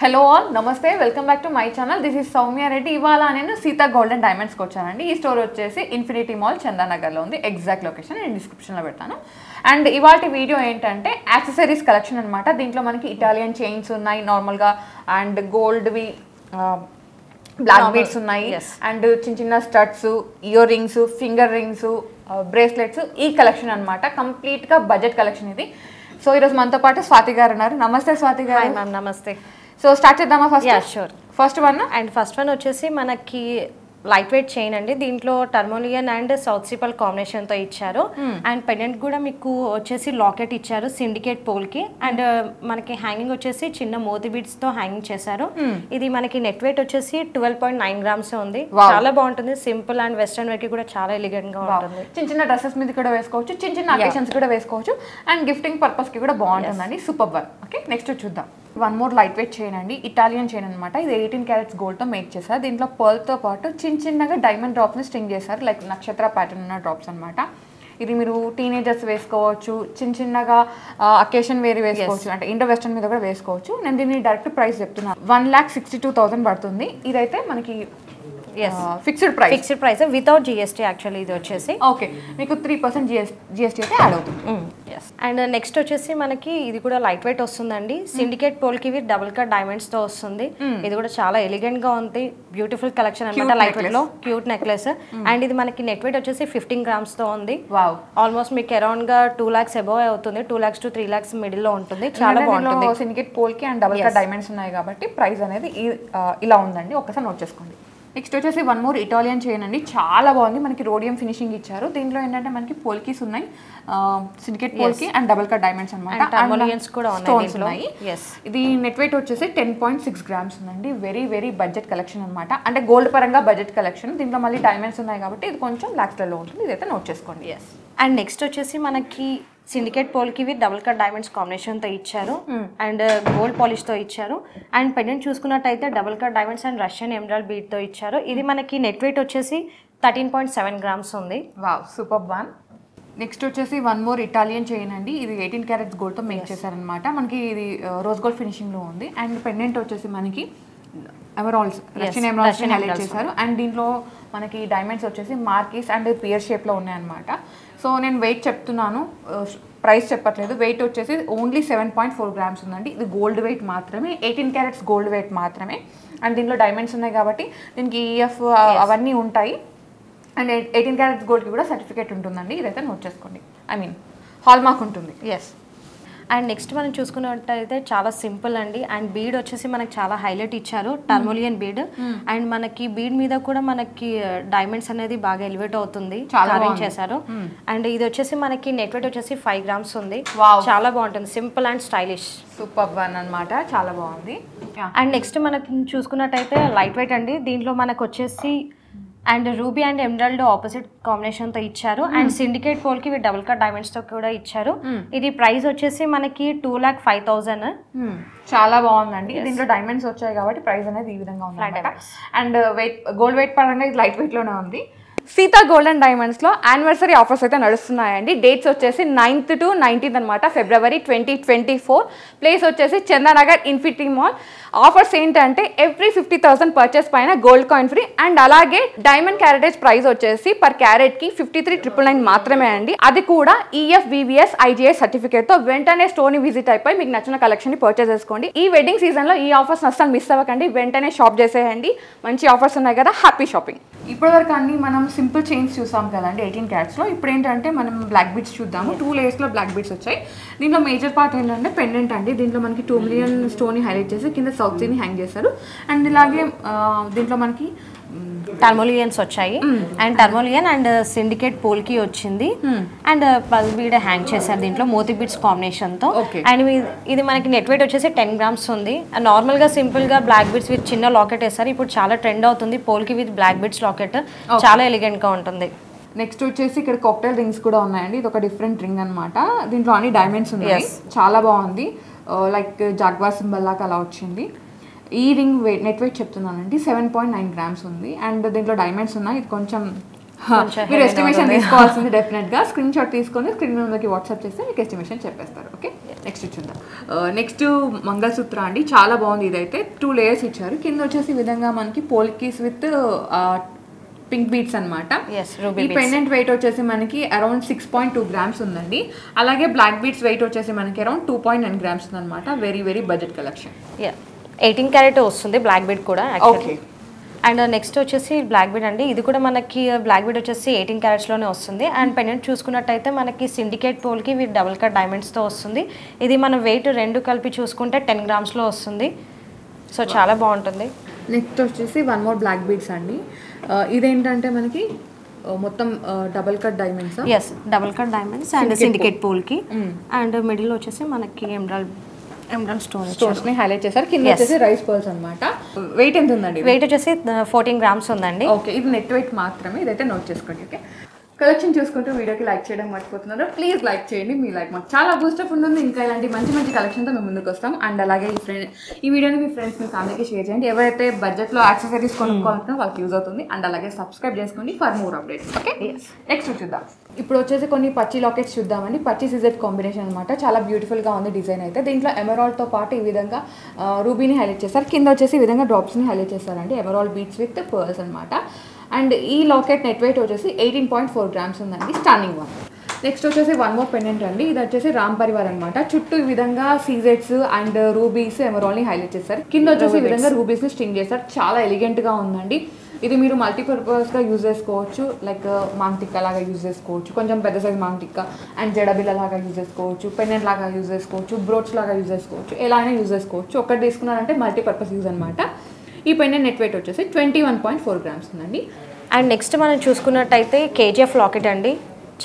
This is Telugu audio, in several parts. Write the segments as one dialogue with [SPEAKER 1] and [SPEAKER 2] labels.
[SPEAKER 1] హలో ఆల్ నమస్తే welcome back to my channel this is Soumya Reddy. ఇవాళ నేను సీతా గోల్డెన్ డైమండ్స్కి వచ్చానండి. ఈ స్టోర్ వచ్చేసి ఇన్ఫినిటీ మాల్ చందానగర్లో ఉంది. ఎగ్జాక్ట్ లొకేషన్ నేను డిస్క్రిప్షన్లో పెడతాను. అండ్ ఇవాళ వీడియో ఏంటంటే యాక్సెసరీస్ కలెక్షన్ అనమాట. దీంట్లో మనకి ఇటాలియన్ చైన్స్ ఉన్నాయి నార్మల్గా, అండ్ గోల్డ్వి బ్లాక్ బీడ్స్ ఉన్నాయి, అండ్ చిన్న చిన్న studs, ear rings, finger rings, bracelets, ఈ కలెక్షన్ అనమాట. కంప్లీట్గా బడ్జెట్ కలెక్షన్ ఇది. సో ఈరోజు మనతో పాటు స్వాతి గారు ఉన్నారు. నమస్తే స్వాతి గారు.
[SPEAKER 2] హాయ్ మ్యామ్, నమస్తే.
[SPEAKER 1] సో స్టార్ట్ చేద్దామా? First one
[SPEAKER 2] and first one వచ్చేసి మనకి లైట్ వెయిట్ చైన్ అండి. దీంట్లో టర్మోలియన్ అండ్ సౌత్ సిపల్ కాంబినేషన్ తో ఇచ్చారు. అండ్ పెండెంట్ కూడా మీకు వచ్చేసి లాకెట్ ఇచ్చారు సిండికేట్ పోల్ కి. అండ్ మనకి హ్యాంగింగ్ వచ్చేసి చిన్న మోతి బీడ్స్ తో హ్యాంగింగ్ చేశారు. ఇది మనకి నెట్ వెయిట్ వచ్చేసి 12.9 గ్రామ్స్ ఉంది. చాలా బాగుంటుంది. సింపుల్ అండ్ వెస్టర్న్ వేర్ కి కూడా చాలా ఎలిగెంట్ గా ఉంటుంది.
[SPEAKER 1] చిన్న చిన్న డ్రెస్సెస్ మీద కూడా వేసుకోవచ్చు, చిన్న చిన్న అకేషన్స్ కూడా వేసుకోవచ్చు, అండ్ గిఫ్టింగ్ పర్పస్ కి కూడా బాగుంటుందండి. Super one. ఓకే, నెక్స్ట్ చూద్దాం. One more light weight chain అండి, ఇటాలియన్ చైన్ అనమాట. ఇది 18 క్యారెట్స్ గోల్డ్ తో మేక్ చేశారు. దీంట్లో పర్ల్ తో పాటు చిన్న చిన్నగా డైమండ్ డ్రాప్స్ ని స్ట్రింగ్ చేశారు, లైక్ నక్షత్ర ప్యాటర్న్ ఉన్న డ్రాప్స్ అనమాట. ఇది మీరు టీనేజర్స్ వేసుకోవచ్చు, చిన్న చిన్నగా అకేషన్ వేరే వేసుకోవచ్చు, అంటే ఇండో వెస్టర్న్ మీద కూడా వేసుకోవచ్చు. నేను దీన్ని డైరెక్ట్ ప్రైస్ చెప్తున్నాను, 1,62,000 పడుతుంది. ఇదైతే మనకి fixed
[SPEAKER 2] price without GST. Actually ఇది వచ్చేసి
[SPEAKER 1] ఓకే, మీకు 3% జిఎస్టీ అయితే యాడ్ అవుతుంది.
[SPEAKER 2] అండ్ నెక్స్ట్ వచ్చేసి మనకి ఇది కూడా లైట్ వెయిట్ వస్తుందండి. సిండికేట్ పోల్ కి డబుల్ కట్ డైమండ్స్ తో వస్తుంది. ఇది కూడా చాలా ఎలిగెంట్ గా ఉంది. బ్యూటిఫుల్ కలెక్షన్ అనమాట. లైట్ వెయిట్ లో క్యూట్ నెక్లెస్. అండ్ ఇది మనకి నెట్ వెయిట్ వచ్చేసి 15 గ్రామ్స్ తో ఉంది. ఆల్మోస్ట్ మీకు అరౌండ్ గా 2 lakhs అబౌవ్ అవుతుంది. 2 lakhs to 3 lakhs మిడిల్ లో ఉంటుంది. చాలా బాగుంటుంది.
[SPEAKER 1] సిండికేట్ పోల్ కి అండ్ డబుల్ కట్ డైమండ్స్ ఉన్నాయి కాబట్టి ప్రైస్ అనేది ఇలా ఉందండి. ఒకసారి నోట్ చేసుకోండి. నెక్స్ట్ వచ్చేసి వన్ మోర్ ఇటాలియన్ చైన్ అండి. చాలా బాగుంది. మనకి రోడియం ఫినిషింగ్ ఇచ్చారు. దీంట్లో ఏంటంటే మనకి పోల్కీస్ ఉన్నాయి, syndicate polki and double cut diamonds అనమాట. స్టోన్స్ ఉన్నాయి. ఇది నెట్ వెయిట్ వచ్చేసి 10.6 గ్రామ్స్ ఉందండి. వెరీ వెరీ బడ్జెట్ కలెక్షన్ అనమాట. అంటే గోల్డ్ పరంగా బడ్జెట్ కలెక్షన్. దీంట్లో మళ్ళీ డైమండ్స్ ఉన్నాయి కాబట్టి ఇది కొంచెం లాక్స్లలో ఉంటుంది. ఇదైతే నోట్ చేసుకోండి.
[SPEAKER 2] అండ్ నెక్స్ట్ వచ్చేసి మనకి సిండికేట్ పోల్ కి డబుల్ కట్ డైమండ్స్ కాంబినేషన్ తో ఇచ్చారు. అండ్ గోల్డ్ పాలిష్ తో ఇచ్చారు. అండ్ పెండెంట్ చూసుకున్నట్టయితే double cut diamonds and Russian emerald bead తో ఇచ్చారు. ఇది మనకి నెట్ వెయిట్ వచ్చేసి 13.7 గ్రామ్స్ ఉంది.
[SPEAKER 1] Wow, super one. నెక్స్ట్ వచ్చేసి వన్ మోర్ ఇటాలియన్ చైన్ అండి. ఇది 18 క్యారెట్స్ గోల్డ్ తో మేక్ చేశారనమాట. మనకి ఇది రోజ్ గోల్డ్ ఫినిషింగ్ లో ఉంది. అండ్ పెండెంట్ వచ్చేసి మనకి ఎమరాల్డ్స్, రష్యన్ ఎమరాల్డ్స్ హైలైట్ చేశారు. అండ్ దీంట్లో మనకి డైమండ్స్ వచ్చేసి మార్కీస్ అండ్ పియర్ షేప్ లో ఉన్నాయన్నమాట. సో నేను వెయిట్ చెప్తున్నాను, ప్రైస్ చెప్పట్లేదు. వెయిట్ వచ్చేసి ఓన్లీ 7.4 గ్రామ్స్ ఉందండి. ఇది గోల్డ్ వెయిట్ మాత్రమే, 18 క్యారెట్స్ గోల్డ్ వెయిట్ మాత్రమే. అండ్ దీంట్లో డైమండ్స్ ఉన్నాయి కాబట్టి దీనికి ఈఎఫ్ అవన్నీ ఉంటాయి. అండ్ 18 క్యారెట్స్ గోల్డ్కి కూడా సర్టిఫికేట్ ఉంటుందండి. ఇదైతే నోట్ చేసుకోండి. ఐ మీన్ హాల్ మార్క్ ఉంటుంది.
[SPEAKER 2] అండ్ నెక్స్ట్ మనం చూసుకున్నట్టయితే చాలా సింపుల్ అండి. అండ్ బీడ్ వచ్చేసి మనకి చాలా హైలైట్ ఇచ్చారు, టర్మోలియన్ బీడ్. అండ్ మనకి బీడ్ మీద కూడా మనకి డైమండ్స్ అనేది బాగా ఎలివేట్ అవుతుంది, అరేంజ్ చేశారు. అండ్ ఇది వచ్చేసి మనకి నెట్ వెయిట్ వచ్చేసి 5 గ్రామ్స్ ఉంది. చాలా బాగుంటుంది, simple and stylish.
[SPEAKER 1] Super one అనమాట, చాలా బాగుంది.
[SPEAKER 2] అండ్ నెక్స్ట్ మనకి చూసుకున్నట్టయితే లైట్ వెయిట్ అండి. దీంట్లో మనకు వచ్చేసి and ruby and emerald opposite combination తో ఇచ్చారు. అండ్ సిండికేట్ పోల్ కి డబుల్ కట్ డైమండ్స్ తో కూడా ఇచ్చారు. ఇది ప్రైస్ వచ్చేసి మనకి 2,05,000.
[SPEAKER 1] చాలా బాగుందండి. దీంట్లో డైమండ్స్ వచ్చాయి కాబట్టి ప్రైస్ అనేది ఈ విధంగా ఉంది. అండ్ వెయిట్ గోల్డ్ వెయిట్ పరంగా ఇది లైట్ వెయిట్ లోనే ఉంది. సీతా గోల్డెన్ డైమండ్స్లో యానివర్సరీ ఆఫర్స్ అయితే నడుస్తున్నాయండి. డేట్స్ వచ్చేసి 9th to 19th అనమాట, ఫిబ్రవరి 2024. ప్లేస్ వచ్చేసి చందానగర్ ఇన్ఫినిటీ మాల్. ఆఫర్స్ ఏంటంటే ఎవ్రీ 50,000 పర్చేస్ పైన గోల్డ్ కాయిన్ ఫ్రీ. అండ్ అలాగే డైమండ్ క్యారెటేజ్ ప్రైస్ వచ్చేసి పర్ క్యారెట్కి 53,999 మాత్రమే అండి. అది కూడా EFVVS IGS సర్టిఫికేట్తో. వెంటనే స్టోర్ని విజిట్ అయిపోయి మీకు నచ్చిన కలెక్షన్ని పర్చేస్ చేసుకోండి. ఈ వెడ్డింగ్ సీజన్లో ఈ ఆఫర్స్ అస్సలు మిస్ అవ్వకండి. వెంటనే షాప్ చేసేయండి. మంచి ఆఫర్స్ ఉన్నాయి కదా, హ్యాపీ షాపింగ్. ఇప్పటివరకు అన్ని మనం సింపుల్ చైన్స్ చూసాం కదండి 18 క్యారెట్స్లో. ఇప్పుడు ఏంటంటే మనం బ్లాక్ బీడ్స్ చూద్దాము. 2 layers బ్లాక్ బీడ్స్ వచ్చాయి. దీంట్లో మేజర్ పార్ట్ ఏంటంటే పెండెంట్ అండి. దీంట్లో మనకి 2 million స్టోన్ని హైలైట్ చేసి కింద సౌత్ సీని హ్యాంగ్ చేశారు. అండ్ ఇలాగే దీంట్లో మనకి
[SPEAKER 2] టర్మోలియన్స్ వచ్చాయి. అండ్ టర్మోలియన్ అండ్ సిండికేట్ పోల్ కి వచ్చింది. అండ్ పల్ బీడ్ హ్యాంగ్ చేశారు దీంట్లో మోతి బీడ్స్ కాంబినేషన్ తో. అండ్ ఇది మనకి నెట్ వెయిట్ వచ్చేసి 10 గ్రామ్స్ ఉంది. నార్మల్ గా సింపుల్ గా బ్లాక్ బీడ్స్ విత్ చిన్న లాకెట్ వేస్తారు. ఇప్పుడు చాలా ట్రెండ్ అవుతుంది పోల్ కి విత్ బ్లాక్ బీడ్స్ లాకెట్. చాలా ఎలిగెంట్ గా ఉంటుంది.
[SPEAKER 1] నెక్స్ట్ వచ్చేసి ఇక్కడ కాక్టైల్ రింగ్స్ కూడా ఉన్నాయండి. ఇది ఒక డిఫరెంట్ రింగ్ అనమాట. దీంట్లో అన్ని డైమండ్స్ ఉన్నాయి. చాలా బాగుంది, లైక్ జాగ్వార్ సింబల్ లాగా అలా వచ్చింది. ఈ రింగ్ నెట్ వెయిట్ చెప్తున్నానండి, 7.9 గ్రామ్స్ ఉంది. అండ్ దీంట్లో డైమండ్స్ ఉన్నాయి. ఇది కొంచెం మీరు ఎస్టిమేషన్ తీసుకోవాల్సింది డెఫినెట్గా. స్క్రీన్ షాట్ తీసుకొని స్క్రీన్ మీదకి వాట్సాప్ చేస్తే మీకు ఎస్టిమేషన్ చెప్పేస్తారు. ఓకే. నెక్స్ట్ చూద్దాం. నెక్స్ట్ మంగళసూత్ర అండి, చాలా బాగుంది. ఇదైతే 2 లేయర్స్ ఇచ్చారు. కింద వచ్చేసి ఈ విధంగా మనకి పోల్కీస్ విత్ పింక్ బీట్స్ అనమాట. ఈ పెండెంట్ వెయిట్ వచ్చేసి మనకి అరౌండ్ 6.2 గ్రామ్స్ ఉందండి. అలాగే బ్లాక్ బీట్స్ వెయిట్ వచ్చేసి మనకి అరౌండ్ 2.9 గ్రామ్స్ ఉందన్నమాట. Very very budget collection.
[SPEAKER 2] 18 carrot వస్తుంది బ్లాక్ బీడ్ కూడా యాక్చువల్లీ. అండ్ నెక్స్ట్ వచ్చేసి బ్లాక్ బీడ్ అండి. ఇది కూడా మనకి బ్లాక్ బీడ్ వచ్చేసి 18 క్యారెట్స్లోనే వస్తుంది. అండ్ పెండెంట్ చూసుకున్నట్టయితే మనకి సిండికేట్ పోల్కి విత్ డబుల్ కట్ డైమండ్స్తో వస్తుంది. ఇది మన వెయిట్ 2 కలిపి చూసుకుంటే 10 గ్రామ్స్లో వస్తుంది. సో చాలా బాగుంటుంది.
[SPEAKER 1] నెక్స్ట్ వచ్చేసి 1 మోర్ బ్లాక్ బీడ్స్ అండి. ఇదేంటంటే మనకి మొత్తం double cut diamonds.
[SPEAKER 2] Yes, double cut diamonds and syndicate polki. And middle వచ్చేసి మనకి ఎమరాల్డ్ స్టోన్స్
[SPEAKER 1] ని హైలైట్ చేశారు. కింద వచ్చేసి రైస్ పర్ల్స్ అన్నమాట. వెయిట్ ఎంత ఉందండి?
[SPEAKER 2] వెయిట్ వచ్చేసి 14 గ్రామ్స్ ఉందండి.
[SPEAKER 1] ఓకే, ఇది నెట్ వెయిట్ మాత్రమే. ఇదైతే నోట్ చేసుకోండి. ఓకే, కలెక్షన్ చూసుకుంటూ వీడియోకి లైక్ చేయడం మర్చిపోతున్నారు. ప్లీజ్ లైక్ చేయండి. మీ లైక్ మాకు చాలా బూస్టప్ ఉంటుంది. ఇంకా ఇలాంటి మంచి మంచి కలెక్షన్తో మేము ముందుకు వస్తాం. అండ్ అలాగే ఈ వీడియోని మీ ఫ్రెండ్స్ మీ ఫ్యామిలీకి షేర్ చేయండి. ఎవరైతే బడ్జెట్లో యాక్సెసరీస్ కొనుక్కోవాలంటే వాళ్ళకి యూజ్ అవుతుంది. అండ్ అలాగే సబ్స్క్రైబ్ చేసుకోండి for more updates. Okay, next చూద్దాం. ఇప్పుడు వచ్చేసి కొన్ని పచ్చి లాకెట్స్ చూద్దామండి. పచ్చి సిజెట్ కాంబినేషన్ అనమాట. చాలా బ్యూటిఫుల్గా ఉంది డిజైన్ అయితే. దీంట్లో ఎమరాల్డ్తో పాటు ఈ విధంగా రూబీని హైలైట్ చేస్తారు. కింద వచ్చేసి ఈ విధంగా డ్రాప్స్ని హైలైట్ చేస్తారండి. ఎమరాల్డ్ బీట్స్ విత్ పర్ల్స్ అనమాట. అండ్ ఈ లాకెట్ నెట్ వెయిట్ వచ్చేసి 18.4 గ్రామ్స్ ఉందండి. Standing one. నెక్స్ట్ వచ్చేసి 1 మోర్ పెండెంట్ అండి. ఇది వచ్చేసి రామ్ పరివార్ అనమాట. చుట్టూ ఈ విధంగా సీజెట్స్ అండ్ రూబీస్ ఎమరాల్డ్ని హైలైట్ చేస్తారు. కింద వచ్చేసి ఈ విధంగా రూబీస్ని స్టింగ్ చేస్తారు. చాలా ఎలిగెంట్గా ఉందండి. ఇది మీరు మల్టీపర్పస్గా యూజ్ చేసుకోవచ్చు. లైక్ మాంగ్టిక్క లాగా యూజ్ చేసుకోవచ్చు, కొంచెం పెద్ద సైజ్ మాంగ్టిక్క అండ్ జడబిల్ల లాగా యూజ్ చేసుకోవచ్చు, పెండెంట్ లాగా యూజ్ చేసుకోవచ్చు, బ్రోచ్ లాగా యూజ్ చేసుకోవచ్చు, ఎలా అయినా యూజ్ చేసుకోవచ్చు. ఒకటి తీసుకున్నారంటే మల్టీపర్పస్ యూజ్ అనమాట. ఈ పెండెంట్ నెట్ వెయిట్ వచ్చేసి 21.4 గ్రామ్స్ ఉందండి.
[SPEAKER 2] అండ్ నెక్స్ట్ మనం చూసుకున్నట్టయితే కేజీఎఫ్ లాకెట్ అండి.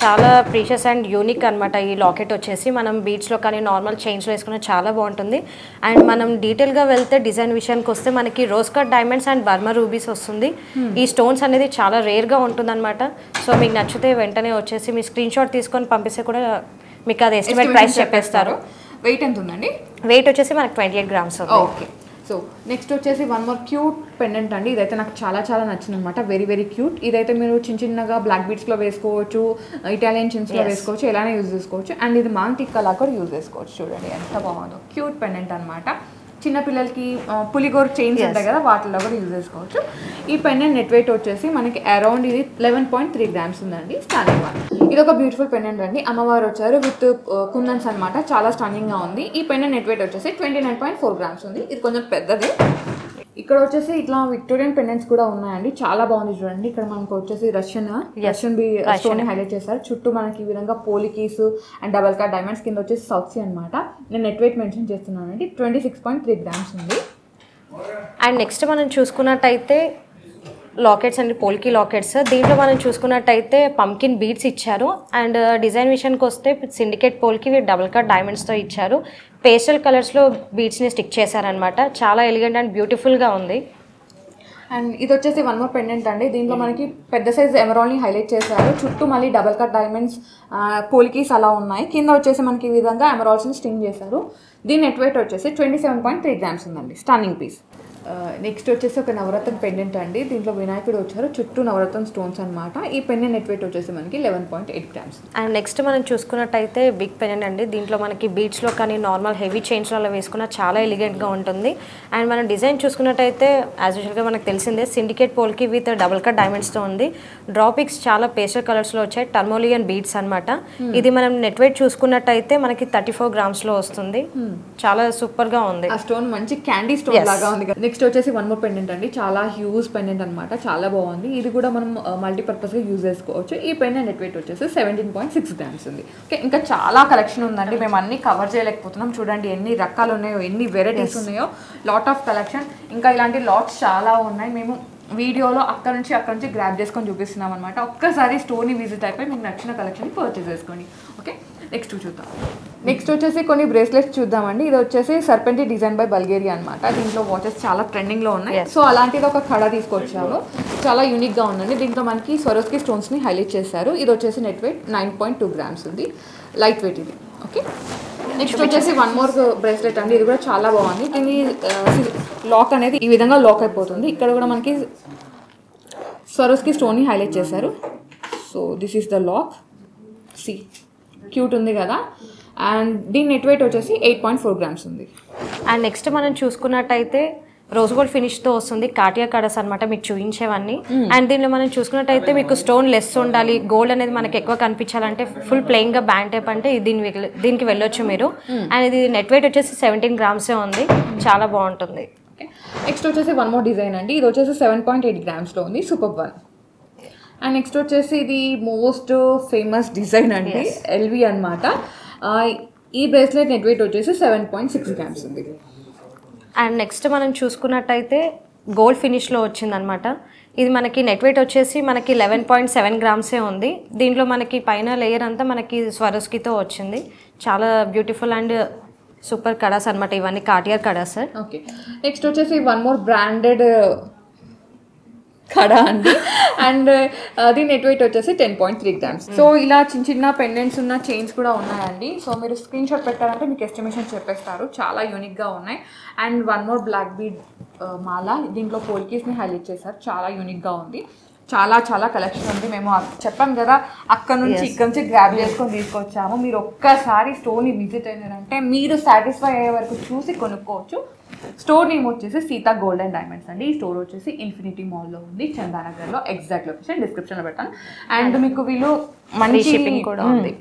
[SPEAKER 2] చాలా ప్రీషియస్ అండ్ యూనిక్ అనమాట. ఈ లాకెట్ వచ్చేసి మనం బీచ్లో కానీ నార్మల్ చైన్స్లో వేసుకున్న చాలా బాగుంటుంది. అండ్ మనం డీటెయిల్గా వెళ్తే డిజైన్ విషయానికి వస్తే మనకి rose cut diamonds and Burma rubies వస్తుంది. ఈ స్టోన్స్ అనేది చాలా రేర్గా ఉంటుందన్నమాట. సో మీకు నచ్చితే వెంటనే వచ్చేసి మీ స్క్రీన్ షాట్ తీసుకొని పంపిస్తే కూడా మీకు అది ఎస్టిమేట్ ప్రైస్ చెప్పేస్తారు.
[SPEAKER 1] వెయిట్ ఎంత ఉందండి?
[SPEAKER 2] వెయిట్ వచ్చేసి మనకి 28 గ్రామ్స్.
[SPEAKER 1] ఓకే, సో నెక్స్ట్ వచ్చేసి 1 మోర్ క్యూట్ పెండెంట్ అండి. ఇదైతే నాకు చాలా చాలా నచ్చింది అనమాట. Very very cute. ఇదైతే మీరు చిన్నగా బ్లాక్ బీట్స్లో వేసుకోవచ్చు, ఇటాలియన్ చిన్స్లో వేసుకోవచ్చు, ఎలానే యూజ్ చేసుకోవచ్చు. అండ్ ఇది మాంగ్టిక్క లాగా కూడా యూజ్ చేసుకోవచ్చు. చూడండి ఎంత బాగుందో. క్యూట్ పెండెంట్ అనమాట. చిన్నపిల్లలకి పులిగోర్ చైన్స్ ఉంటాయి కదా, వాటిల్లో కూడా యూజ్ చేసుకోవచ్చు. ఈ పెండెంట్ నెట్ వెయిట్ వచ్చేసి మనకి అరౌండ్ ఇది 11.3 గ్రామ్స్ ఉందండి. Standing one. ఇది ఒక బ్యూటిఫుల్ పెండెంట్ అండి. అమ్మవారు వచ్చారు విత్ కుందన్స్ అనమాట. చాలా స్టన్నింగ్గా ఉంది. ఈ పెండెంట్ నెట్ వెయిట్ వచ్చేసి 29.4 గ్రామ్స్ ఉంది. ఇది కొంచెం పెద్దది. ఇక్కడ వచ్చేసి ఇట్లా విక్టోరియన్ పెండెంట్స్ కూడా ఉన్నాయండి. చాలా బాగుంది చూడండి. ఇక్కడ మనకు వచ్చేసి రష్యన్ బి స్టోన్ హైలైట్ చేస్తారు. చుట్టూ మనకి ఈ విధంగా పోలికీస్ అండ్ డబల్ కట్ డైమండ్స్. కింద వచ్చేసి సౌత్ సీ అనమాట. నేను నెట్ వెయిట్ మెన్షన్ చేస్తున్నానండి. 26.3 గ్రామ్స్ ఉంది.
[SPEAKER 2] అండ్ నెక్స్ట్ మనం చూసుకున్నట్టయితే లాకెట్స్ అండి, పోల్కి లాకెట్స్. దీంట్లో మనం చూసుకున్నట్టయితే పంకిన్ బీడ్స్ ఇచ్చారు. అండ్ డిజైన్ విషయానికి వస్తే సిండికేట్ పోల్కి డబుల్ కట్ డైమండ్స్తో ఇచ్చారు. పేస్టల్ కలర్స్లో బీడ్స్ని స్టిక్ చేశారనమాట. చాలా ఎలిగెంట్ అండ్ బ్యూటిఫుల్గా ఉంది.
[SPEAKER 1] అండ్ ఇది వచ్చేసి 1 మోర్ పెండెంట్ అండి. దీంట్లో మనకి పెద్ద సైజ్ ఎమరాల్డ్ని హైలైట్ చేశారు. చుట్టూ మళ్ళీ డబల్ కట్ డైమండ్స్, పోలికీస్ అలా ఉన్నాయి. కింద వచ్చేసి మనకి ఈ విధంగా ఎమరాల్డ్స్ని స్టింగ్ చేశారు. దీని నెట్ వెయిట్ వచ్చేసి 27.3 గ్రామ్స్ ఉందండి. Stunning piece. నెక్స్ట్ వచ్చేసి ఒక నవరత్న పెండెంట్ అండి. దీంట్లో వినాయకుడు వచ్చారు. చుట్టూ నవరత్న స్టోన్స్ అనమాట. ఈ పెండెంట్ నెట్ వెయిట్ వచ్చేసి మనకి 11.8 గ్రామ్స్.
[SPEAKER 2] అండ్ నెక్స్ట్ మనం చూసుకున్నట్టయితే బిగ్ పెండెంట్ అండి. దీంట్లో మనకి బీడ్స్లో కానీ నార్మల్ హెవీ చైన్స్లో అలా వేసుకున్న చాలా ఎలిగెంట్గా ఉంటుంది. అండ్ మనం డిజైన్ చూసుకున్నట్టయితే యాజ్ యూజువల్గా మనకు తెలిసిందే సిండికేట్ పోల్కి విత్ డబుల్ కట్ డైమండ్స్తో ఉంది. డ్రాపిక్స్ చాలా పేస్టల్ కలర్స్లో వచ్చాయి. టర్మోలియన్ బీడ్స్ అనమాట. ఇది మనం నెట్ వెయిట్ చూసుకున్నట్టయితే మనకి 34 గ్రామ్స్లో వస్తుంది. చాలా సూపర్గా ఉంది.
[SPEAKER 1] ఆ స్టోన్ మంచి క్యాండీ స్టోన్ లాగా ఉంది. నెక్స్ట్ వచ్చేసి 1 మోర్ పెండెంట్ అండి. చాలా హ్యూజ్ పెండెంట్ అనమాట. చాలా బాగుంది. ఇది కూడా మనం మల్టీపర్పస్గా యూజ్ చేసుకోవచ్చు. ఈ పెండెంట్ నెట్ వెయిట్ వచ్చేసి 17.6 గ్రామ్స్ ఉంది. ఓకే, ఇంకా చాలా కలెక్షన్ ఉందండి. మేము అన్ని కవర్ చేయలేకపోతున్నాం. చూడండి ఎన్ని రకాలు ఉన్నాయో, ఎన్ని వెరైటీస్ ఉన్నాయో. Lot of collection. ఇంకా ఇలాంటి లాట్స్ చాలా ఉన్నాయి. మేము వీడియోలో అక్కడ నుంచి గ్రాబ్ చేసుకొని చూపిస్తున్నాం అనమాట. ఒక్కసారి స్టోర్ని విజిట్ అయిపోయి మీకు నచ్చిన కలెక్షన్ పర్చేస్ చేసుకోండి. ఓకే, నెక్స్ట్ చూద్దాం. నెక్స్ట్ వచ్చేసి కొన్ని బ్రేస్లెట్స్ చూద్దామండి. ఇది వచ్చేసి సర్పెంటీ డిజైన్ బై బల్గేరియా అనమాట. దీంట్లో వాచెస్ చాలా ట్రెండింగ్లో ఉన్నాయి. సో అలాంటిది ఒక కడ తీసుకొచ్చాము. చాలా యూనిక్గా ఉందండి. దీంట్లో మనకి స్వరోస్కి స్టోన్స్ని హైలైట్ చేశారు. ఇది వచ్చేసి నెట్ వెయిట్ 9.2 గ్రామ్స్ ఉంది. లైట్ వెయిట్ ఇది. ఓకే, నెక్స్ట్ వచ్చేసి 1 మోర్ బ్రేస్లెట్ అండి. ఇది కూడా చాలా బాగుంది. దీని లాక్ అనేది ఈ విధంగా లాక్ అయిపోతుంది. ఇక్కడ కూడా మనకి స్వరోస్కి స్టోన్ని హైలైట్ చేశారు. So this is the lock. సి క్యూట్ ఉంది కదా. అండ్ దీని నెట్ వెయిట్ వచ్చేసి 8.4 grams ఉంది.
[SPEAKER 2] అండ్ నెక్స్ట్ మనం చూసుకున్నట్టయితే రోజ్ గోల్డ్ ఫినిష్తో వస్తుంది, కాటియా కడస్ అనమాట మీకు చూపించేవన్నీ. అండ్ దీనిలో మనం చూసుకున్నట్టయితే మీకు స్టోన్ లెస్ ఉండాలి, గోల్డ్ అనేది మనకి ఎక్కువ కనిపించాలంటే ఫుల్ ప్లెయిన్గా బ్యాండ్ టైప్ అంటే దీనికి వెళ్ళొచ్చు మీరు. అండ్ ఇది నెట్ వెయిట్ వచ్చేసి 17 grams ఉంది, చాలా బాగుంటుంది.
[SPEAKER 1] నెక్స్ట్ వచ్చేసి వన్ మోర్ డిజైన్ అండి, ఇది వచ్చేసి 7.8 grams ఉంది, సూపర్ వన్. అండ్ నెక్స్ట్ వచ్చేసి ఇది మోస్ట్ ఫేమస్ డిజైన్ అండి, ఎల్వి అనమాట. ఈ బ్రేస్లెట్ నెట్ వెయిట్ వచ్చేసి 7.6 grams ఉంది.
[SPEAKER 2] అండ్ నెక్స్ట్ మనం చూసుకున్నట్టయితే గోల్డ్ ఫినిష్లో వచ్చిందనమాట. ఇది మనకి నెట్ వెయిట్ వచ్చేసి మనకి 11.7 grams ఉంది. దీంట్లో మనకి పైన లేయర్ అంతా మనకి స్వరస్కితో వచ్చింది, చాలా బ్యూటిఫుల్ అండ్ సూపర్ కడాస్ అనమాట, ఇవన్నీ కాటియర్ కడాస్.
[SPEAKER 1] ఓకే, నెక్స్ట్ వచ్చేసి వన్ మోర్ బ్రాండెడ్ కడా అండి, అండ్ అది నెట్ వెయిట్ వచ్చేసి 10.3 grams. సో ఇలా చిన్న చిన్న పెండెంట్స్ ఉన్న చైన్స్ కూడా ఉన్నాయండి. సో మీరు స్క్రీన్ షాట్ పెట్టారంటే మీకు ఎస్టిమేషన్ చెప్పేస్తారు, చాలా యూనిక్గా ఉన్నాయి. And one more black bead మాల, దీంట్లో పోల్కీస్ని హైలైట్ చేశారు, చాలా యూనిక్గా ఉంది. చాలా చాలా కలెక్షన్ ఉంది. మేము చెప్పాం కదా అక్కడ నుంచి ఇక్కడ నుంచి గ్రాబ్ చేసుకొని తీసుకొచ్చాము. మీరు ఒక్కసారి స్టోర్ని విజిట్ అయినారంటే మీరు సాటిస్ఫై అయ్యే వరకు చూసి కొనుక్కోవచ్చు. స్టోర్ నేమ్ వచ్చేసి సీతా గోల్డ్ అండ్ డైమండ్స్ అండి. ఈ స్టోర్ వచ్చేసి ఇన్ఫినిటీ మాల్లో ఉంది, చందానగర్లో. ఎగ్జాక్ట్ లొకేషన్ డిస్క్రిప్షన్లో పెట్టాను. అండ్ మీకు వీళ్ళు మంచి
[SPEAKER 2] షిప్పింగ్ కూడా ఉంది.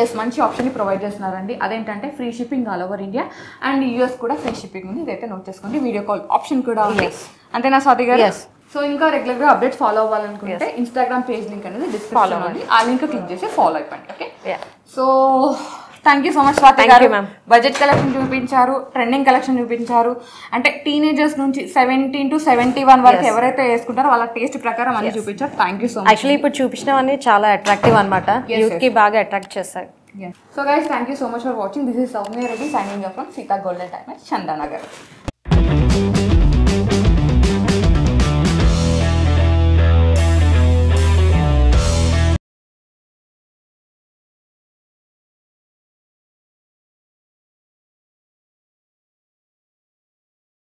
[SPEAKER 1] ఎస్, మంచి ఆప్షన్ని ప్రొవైడ్ చేస్తున్నారండి. అదేంటంటే free shipping all over India, and US కూడా ఫ్రీ షిప్పింగ్ ఉంది. ఇదైతే నోట్ చేసుకోండి. వీడియో కాల్ ఆప్షన్ కూడా ఉంది. అంతేనా స్వాతి గారు? సో ఇంకా రెగ్యులర్గా అప్డేట్స్ ఫాలో అవ్వాలనుకుంటే ఇన్స్టాగ్రామ్ పేజ్ లింక్ అనేది డిస్క్రిప్షన్ ఉంది, ఆ లింక్ క్లిక్ చేసి ఫాలో అయిపోండి. Okay, so thank you so much Swathi గారు. బడ్జెట్ కలెక్షన్ చూపించారు, ట్రెండింగ్ కలెక్షన్ చూపించారు. అంటే టీనేజర్స్ నుంచి 17 to 71 వరకు ఎవరైతే వేసుకుంటారో వాళ్ళ టేస్ట్ ప్రకారం అన్ని చూపించారు. Thank you so much.
[SPEAKER 2] Actually ఇప్పుడు చూపించినవన్నీ చాలా అట్రాక్టివ్ అనమాట, యూత్ కి బాగా అట్రాక్ట్ చేస్తాయి.
[SPEAKER 1] So guys, thank you so much for watching. This is Soumya Reddy signing off from Sita gold and diamonds, Chandanagar.